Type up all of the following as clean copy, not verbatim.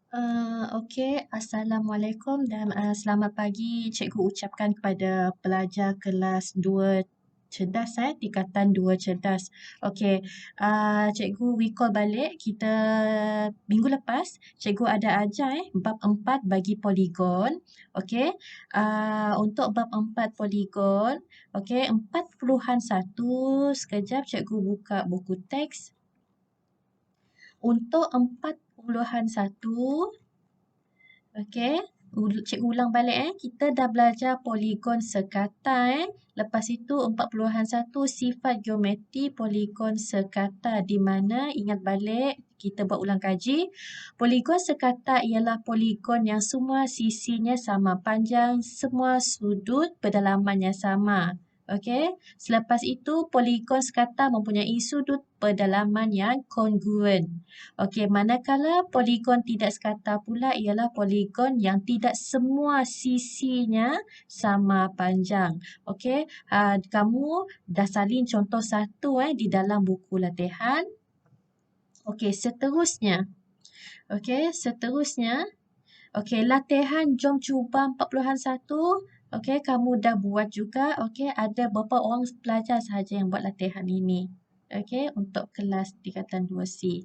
Okey, Assalamualaikum dan selamat pagi cikgu ucapkan kepada pelajar kelas 2 cerdas tingkatan 2 cerdas. Okey, cikgu recall balik kita minggu lepas cikgu ada ajar bab 4 bagi poligon. Okey, untuk bab 4 poligon, okey 4.1 sekejap cikgu buka buku teks. Untuk 4.1, okey, cikgu ulang balik kita dah belajar poligon sekata Lepas itu 4.1 sifat geometri poligon sekata di mana ingat balik kita buat ulang kaji. Poligon sekata ialah poligon yang semua sisinya sama panjang, semua sudut pedalamannya sama. Okey, selepas itu poligon sekata mempunyai sudut pedalaman yang kongruen. Okey, manakala poligon tidak sekata pula ialah poligon yang tidak semua sisinya sama panjang. Okey, kamu dah salin contoh satu di dalam buku latihan. Okey, seterusnya. Okey, latihan jom cuba 4.1. Okey, kamu dah buat juga. Okey, ada berapa orang pelajar sahaja yang buat latihan ini. Okey, untuk kelas tingkatan 2C.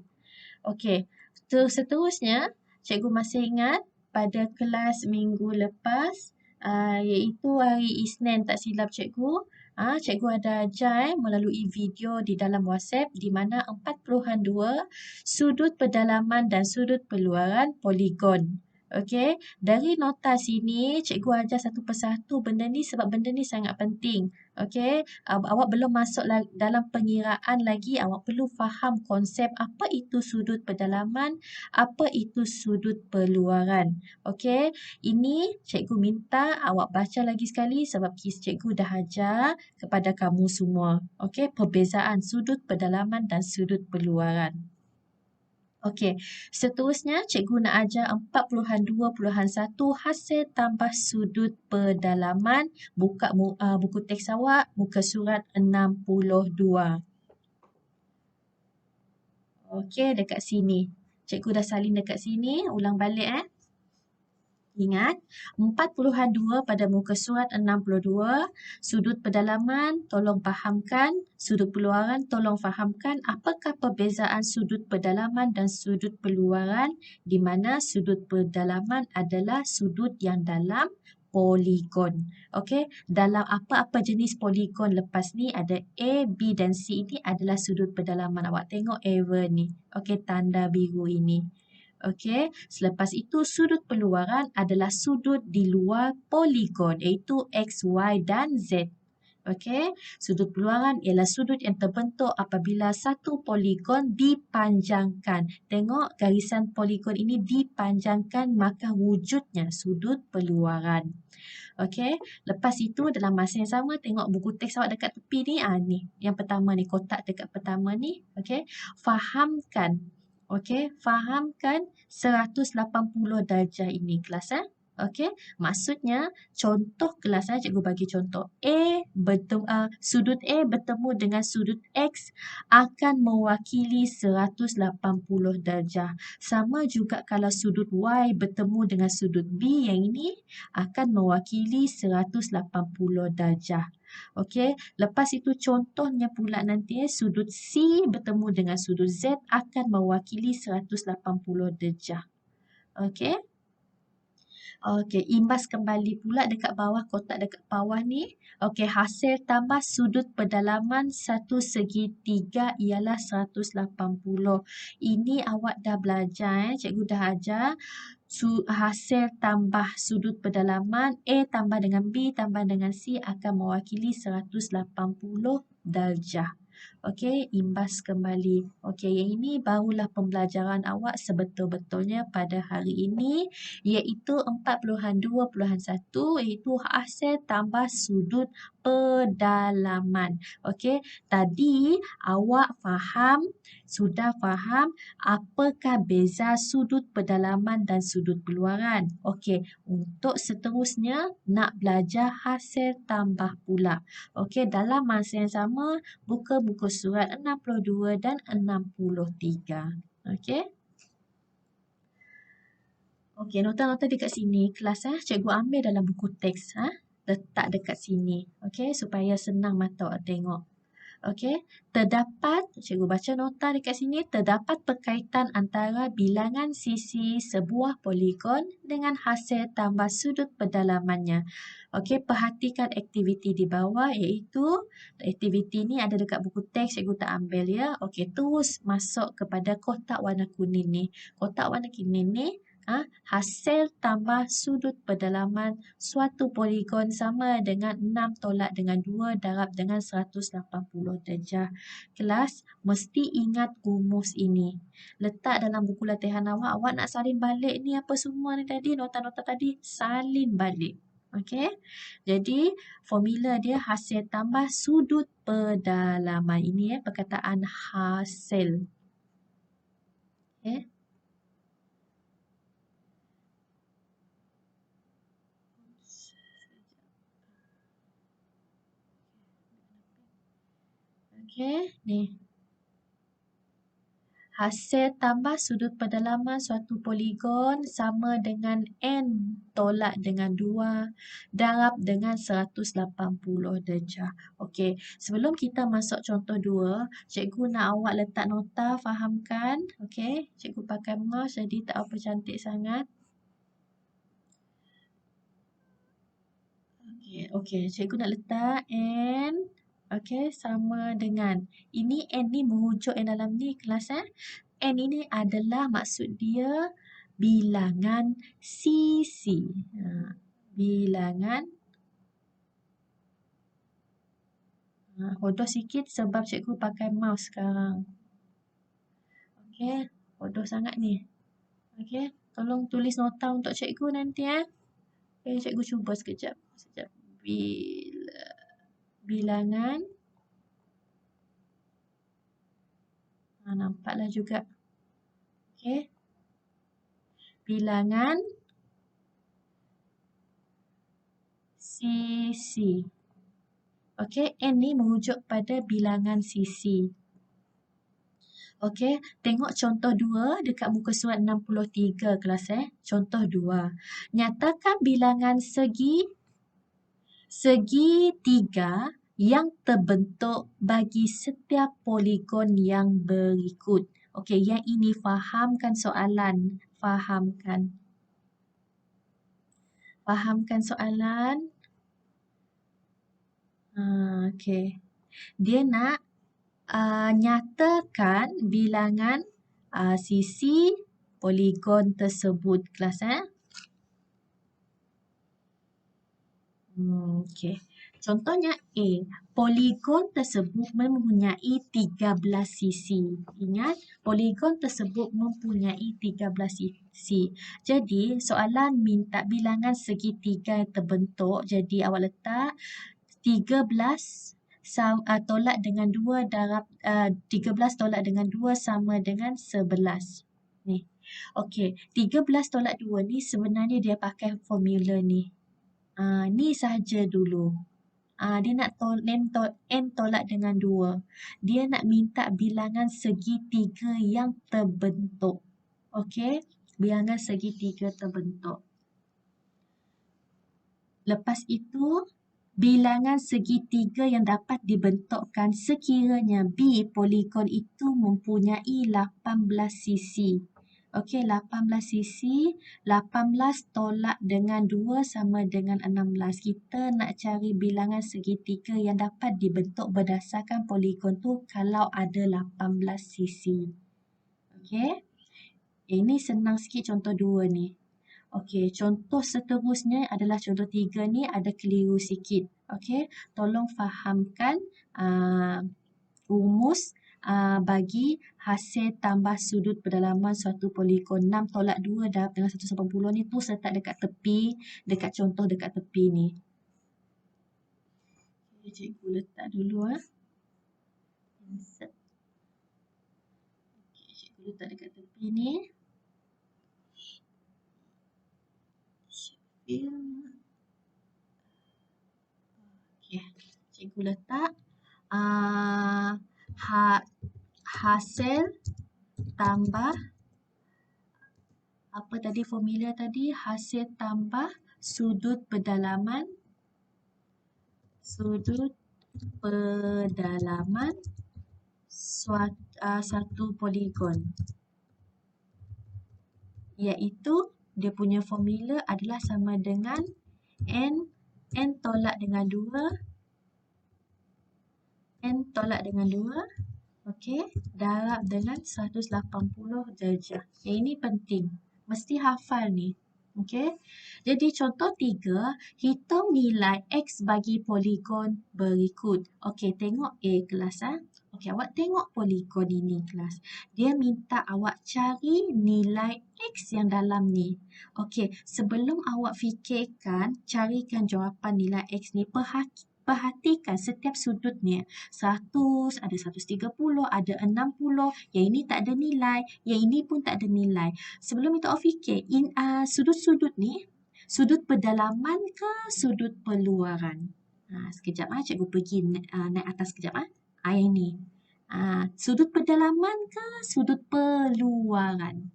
Okey, seterusnya cikgu masih ingat pada kelas minggu lepas iaitu hari Isnin tak silap cikgu, cikgu ada ajar melalui video di dalam WhatsApp di mana 4.2 sudut pedalaman dan sudut peluaran poligon. Okey, dari nota sini cikgu ajar satu persatu benda ni sebab benda ni sangat penting. Okey, awak belum masuk dalam pengiraan lagi, awak perlu faham konsep apa itu sudut pedalaman, apa itu sudut peluaran. Okey, ini cikgu minta awak baca lagi sekali sebab cikgu dah ajar kepada kamu semua. Okey, perbezaan sudut pedalaman dan sudut peluaran. Okey, seterusnya cikgu nak ajar 4.2.1 hasil tambah sudut pedalaman. Buka buku teks awak, muka surat 62. Okey, dekat sini. Cikgu dah salin dekat sini, ulang balik Ingat, 4.2 pada muka surat 62, sudut pedalaman tolong fahamkan, sudut peluaran tolong fahamkan apakah perbezaan sudut pedalaman dan sudut peluaran di mana sudut pedalaman adalah sudut yang dalam poligon. Okey, dalam apa-apa jenis poligon lepas ni ada A, B dan C ini adalah sudut pedalaman. Awak tengok arrow ni. Okey, tanda biru ini. Okey, selepas itu sudut peluaran adalah sudut di luar poligon iaitu X, Y dan Z. Okey, sudut peluaran ialah sudut yang terbentuk apabila satu poligon dipanjangkan. Tengok garisan poligon ini dipanjangkan maka wujudnya sudut peluaran. Okey, lepas itu dalam masa yang sama tengok buku teks awak dekat tepi ni. Ni, yang pertama ni, kotak dekat pertama ni. Okey, fahamkan. Okey, fahamkan 180 darjah ini kelas Okey, maksudnya contoh kelas cikgu bagi contoh sudut A bertemu dengan sudut X akan mewakili 180 darjah. Sama juga kalau sudut Y bertemu dengan sudut B yang ini akan mewakili 180 darjah. Okey, lepas itu contohnya pula nanti sudut C bertemu dengan sudut Z akan mewakili 180 darjah. Okey. Okey, imbas kembali pula dekat bawah, kotak dekat bawah ni. Okey, hasil tambah sudut pedalaman satu segitiga ialah 180. Ini awak dah belajar cikgu dah ajar. Hasil tambah sudut pedalaman A tambah dengan B tambah dengan C akan mewakili 180 darjah. Okey, imbas kembali. Okey, yang ini barulah pembelajaran awak sebetul-betulnya pada hari ini iaitu 4.2.1 iaitu hasil tambah sudut pedalaman. Okey, tadi awak sudah faham apakah beza sudut pedalaman dan sudut peluaran. Okey, untuk seterusnya nak belajar hasil tambah pula. Okey, dalam masa yang sama buka buku surat 62 dan 63. Okey. Okey, nota-nota dekat sini kelas cikgu ambil dalam buku teks letak dekat sini. Okey, supaya senang mata awak tengok. Okey, terdapat, cikgu baca nota dekat sini, terdapat perkaitan antara bilangan sisi sebuah poligon dengan hasil tambah sudut pendalamannya. Okey, perhatikan aktiviti di bawah iaitu aktiviti ni ada dekat buku teks, cikgu tak ambil ya. Okey, terus masuk kepada kotak warna kuning ni. Kotak warna kuning ni hasil tambah sudut pendalaman suatu poligon sama dengan 6 tolak dengan 2 darab dengan 180 darjah. Kelas mesti ingat rumus ini. Letak dalam buku latihan awak, awak nak salin balik ni apa semua ni tadi, nota-nota tadi, salin balik. Okey. Jadi formula dia hasil tambah sudut pendalaman. Ini perkataan hasil. Okey. Okey, ni. Hasil tambah sudut pendalaman suatu poligon sama dengan N tolak dengan 2 darab dengan 180 darjah. Okey, sebelum kita masuk contoh 2, cikgu nak awak letak nota, fahamkan. Okey, cikgu pakai mouse jadi tak apa cantik sangat. Okey, cikgu nak letak N. Okey, sama dengan. Ini N ni merujuk yang dalam ni kelas N ini adalah maksud dia bilangan sisi. Bilangan. Hodoh sikit sebab cikgu pakai mouse sekarang. Okey, hodoh sangat ni. Okey, tolong tulis nota untuk cikgu nanti Okey, cikgu cuba sekejap. Bilangan. Nampaklah juga. Okey. Bilangan sisi. Okey, N ni merujuk pada bilangan sisi. Okey, tengok contoh 2 dekat muka surat 63 kelas Contoh 2. Nyatakan bilangan segitiga yang terbentuk bagi setiap poligon yang berikut. Okey, yang ini fahamkan soalan. Fahamkan soalan. Okey. Dia nak nyatakan bilangan sisi poligon tersebut kelas Okey. Contohnya A. Poligon tersebut mempunyai 13 sisi. Ingat, poligon tersebut mempunyai 13 sisi. Jadi, soalan minta bilangan segitiga yang terbentuk. Jadi, awak letak 13 tolak dengan 2 darab 13 tolak dengan 2 sama dengan 11. Ni. Okey, 13 tolak 2 ni sebenarnya dia pakai formula ni. Ni sahaja dulu. Dia nak N tolak dengan 2. Dia nak minta bilangan segitiga yang terbentuk. Okey, bilangan segitiga terbentuk. Lepas itu, bilangan segitiga yang dapat dibentukkan sekiranya B poligon itu mempunyai 18 sisi. Okey, 18 sisi, 18 tolak dengan 2 sama dengan 16. Kita nak cari bilangan segitiga yang dapat dibentuk berdasarkan poligon tu kalau ada 18 sisi. Okey, ini senang sikit contoh 2 ni. Okey, contoh seterusnya adalah contoh 3 ni ada keliru sikit. Okey, tolong fahamkan rumus bagi hasil tambah sudut pendalaman suatu poligon 6 tolak 2 darab dengan 180 ni tu letak dekat tepi, dekat contoh dekat tepi ni. Okay, cikgu letak dulu Insert. Okay, cikgu letak dekat tepi ni. Okay, cikgu letak hasil tambah Apa tadi formula tadi? Hasil tambah sudut pedalaman satu poligon, iaitu dia punya formula adalah sama dengan n tolak dengan 2, okey, darab dengan 180 darjah. Yang ini penting, mesti hafal ni. Okey. Jadi contoh 3, hitung nilai x bagi poligon berikut. Okey, tengok A kelas Okey, awak tengok poligon ini kelas. Dia minta awak cari nilai x yang dalam ni. Okey, sebelum awak fikirkan carikan jawapan nilai x ni, perhatikan setiap sudutnya. 100, ada 130, ada 60. Yang ini tak ada nilai, yang ini pun tak ada nilai. Sebelum itu awak fikir, sudut-sudut ni, sudut pedalaman ke sudut peluaran? Sekejap cikgu pergi naik atas sekejap yang ni. Sudut pedalaman ke sudut peluaran?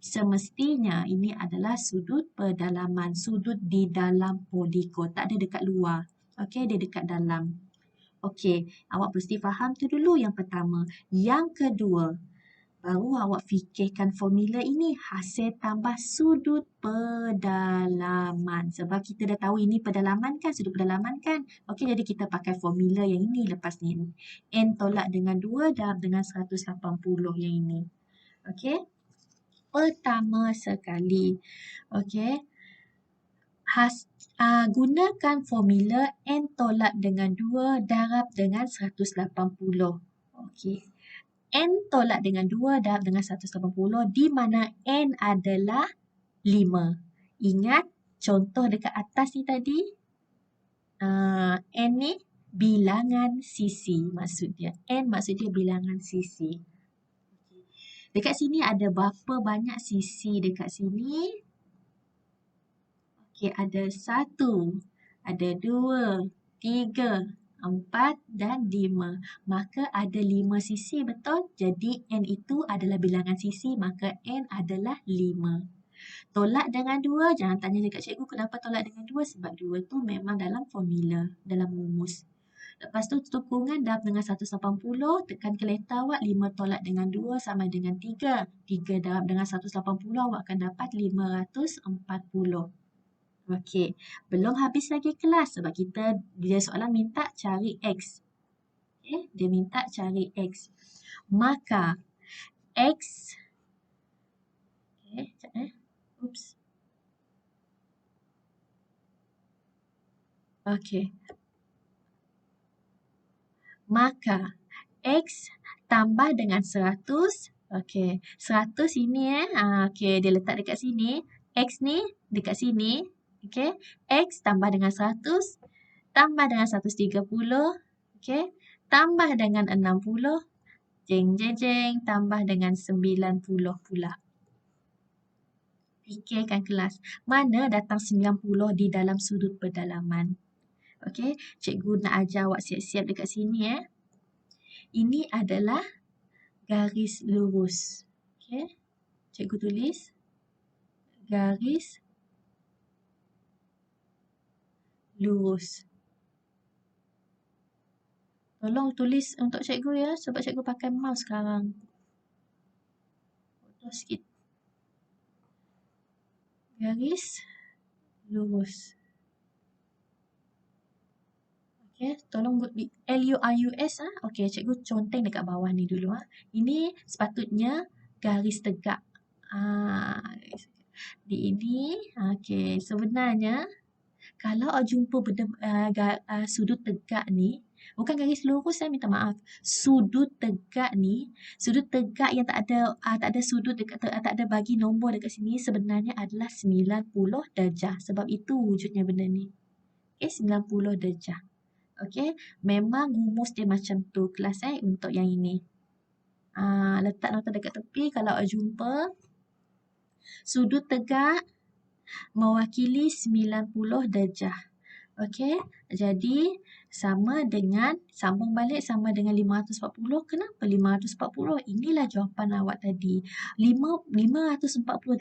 Semestinya ini adalah sudut pedalaman, sudut di dalam poligon, tak ada dekat luar. Okey, dia dekat dalam. Okey, awak mesti faham tu dulu yang pertama. Yang kedua, baru awak fikirkan formula ini, hasil tambah sudut pedalaman. Sebab kita dah tahu ini pedalaman kan, sudut pedalaman kan. Okey, jadi kita pakai formula yang ini lepas ni. N tolak dengan 2 darab dengan 180 yang ini. Okey. Pertama sekali. Okey. Gunakan formula N tolak dengan 2 darab dengan 180. Okey. N tolak dengan 2 darab dengan 180 di mana N adalah 5. Ingat contoh dekat atas ni tadi. N ni bilangan sisi maksudnya. N maksudnya bilangan sisi. Dekat sini ada berapa banyak sisi dekat sini? Okey, ada 1, ada 2, 3, 4 dan 5. Maka ada 5 sisi, betul? Jadi N itu adalah bilangan sisi, maka N adalah 5. Tolak dengan 2, jangan tanya dekat cikgu kenapa tolak dengan 2. Sebab 2 tu memang dalam formula, dalam rumus. Lepas tu tukungan darab dengan 180, tekan kereta awak, 5 tolak dengan 2 sama dengan 3. 3 darab dengan 180, awak akan dapat 540. Okey, belum habis lagi kelas sebab dia soalan minta cari X. Okey, dia minta cari X. Maka X, oops. Okey. Maka X tambah dengan 100. Okey, 100 ini okey, dia letak dekat sini. X ni dekat sini. Okey, X tambah dengan 100, tambah dengan 130, okey, tambah dengan 60, jeng jeng jeng, tambah dengan 90 pula. Fikirkan kelas, mana datang 90 di dalam sudut pedalaman? Okey, cikgu nak ajar awak siap-siap dekat sini Ini adalah garis lurus. Okey, cikgu tulis garis lurus. Tolong tulis untuk cikgu ya, sebab cikgu pakai mouse sekarang. Foto sikit. Garis lurus. Okey, tolong LURUS Okey, cikgu conteng dekat bawah ni dulu Ini sepatutnya garis tegak. Di ini, okey, sebenarnya kalau jumpa sudut tegak ni, bukan garis lurus, saya minta maaf. Sudut tegak ni, sudut tegak yang tak ada sudut dekat, tak ada bagi nombor dekat sini sebenarnya adalah 90 darjah. Sebab itu wujudnya benda ni. Okey, 90 darjah. Okey, memang rumus dia macam tu kelas untuk yang ini. Letak nota dekat tepi kalau jumpa sudut tegak mewakili 90 darjah. Okey, jadi sama dengan, sambung balik sama dengan 540. Kenapa 540? Inilah jawapan awak tadi. 540